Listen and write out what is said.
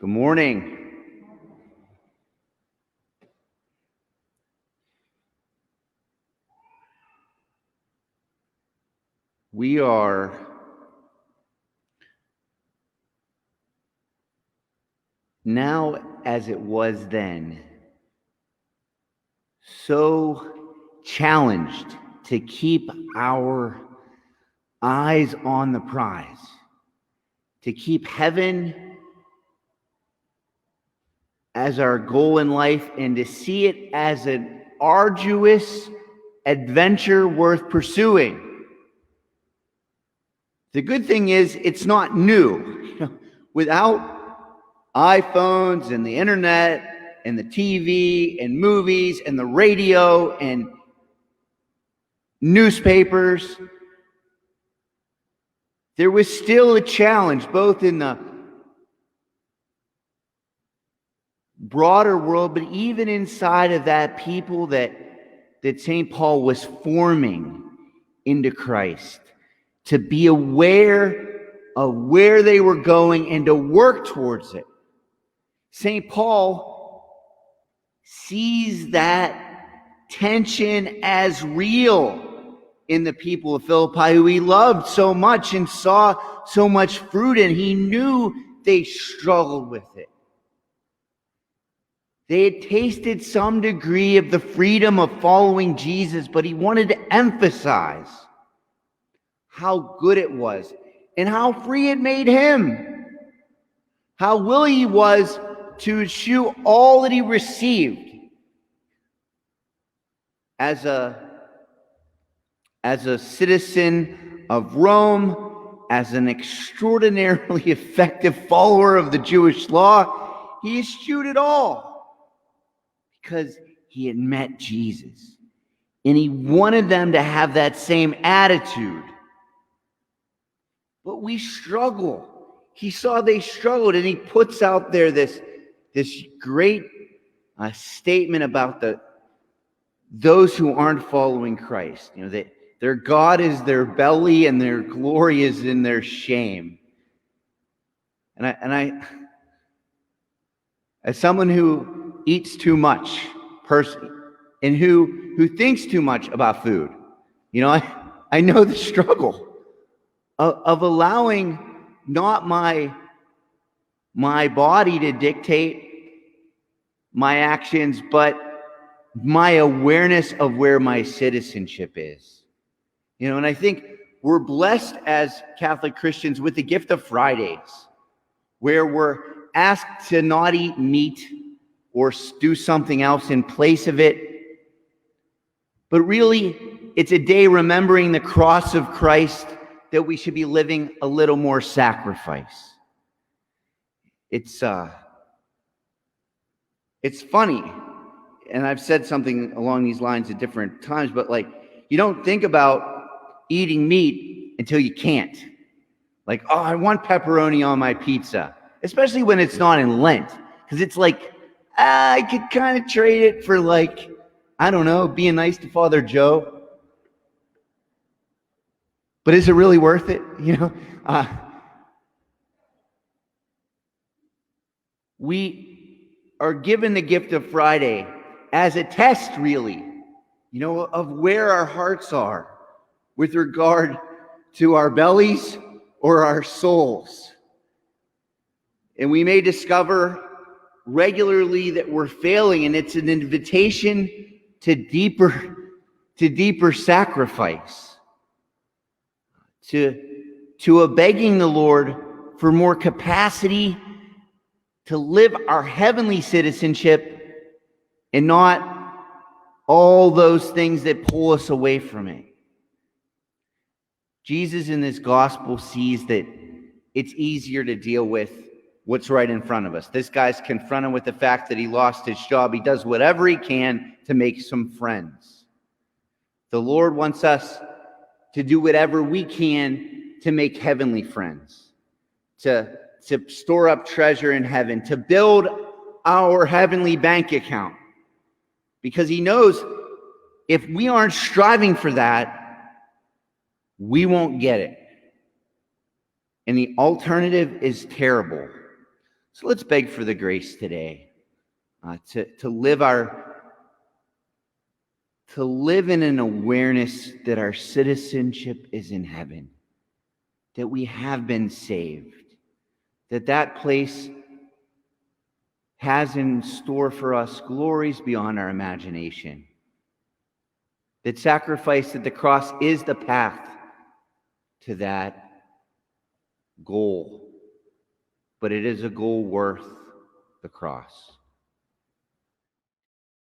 Good morning. We are now, as it was then, so challenged to keep our eyes on the prize, to keep heaven as our goal in life and to see it as an arduous adventure worth pursuing. The good thing is it's not new. Without iPhones and the internet and the TV and movies and the radio and newspapers, there was still a challenge both in the broader world, but even inside of that, people that St. Paul was forming into Christ, to be aware of where they were going and to work towards it. St. Paul sees that tension as real in the people of Philippi, who he loved so much and saw so much fruit in. He knew they struggled with it. They had tasted some degree of the freedom of following Jesus, but he wanted to emphasize how good it was and how free it made him, how willing he was to eschew all that he received as a citizen of Rome, as an extraordinarily effective follower of the Jewish law. He eschewed it all because he had met Jesus, and he wanted them to have that same attitude. But we struggle. He saw they struggled, and he puts out there this great statement about those who aren't following Christ. That their God is their belly and their glory is in their shame. And I as someone who eats too much personally and who thinks too much about food, I know the struggle of allowing not my body to dictate my actions, but my awareness of where my citizenship is. And I think we're blessed as Catholic Christians with the gift of Fridays, where we're asked to not eat meat or do something else in place of it. But really, it's a day remembering the cross of Christ, that we should be living a little more sacrifice. It's funny, and I've said something along these lines at different times, but you don't think about eating meat until you can't. I want pepperoni on my pizza, especially when it's not in Lent, because it's I could kind of trade it for I don't know, being nice to Father Joe. But is it really worth it? We are given the gift of Friday as a test, really, of where our hearts are with regard to our bellies or our souls. And we may discover regularly that we're failing, and it's an invitation to deeper sacrifice. To a begging the Lord for more capacity to live our heavenly citizenship and not all those things that pull us away from it. Jesus in this gospel sees that it's easier to deal with what's right in front of us. This guy's confronted with the fact that he lost his job. He does whatever he can to make some friends. The Lord wants us to do whatever we can to make heavenly friends, to store up treasure in heaven, to build our heavenly bank account. Because he knows if we aren't striving for that, we won't get it. And the alternative is terrible. So let's beg for the grace today to live in an awareness that our citizenship is in heaven, that we have been saved, that place has in store for us glories beyond our imagination, that sacrifice at the cross is the path to that goal, but it is a goal worth the cross.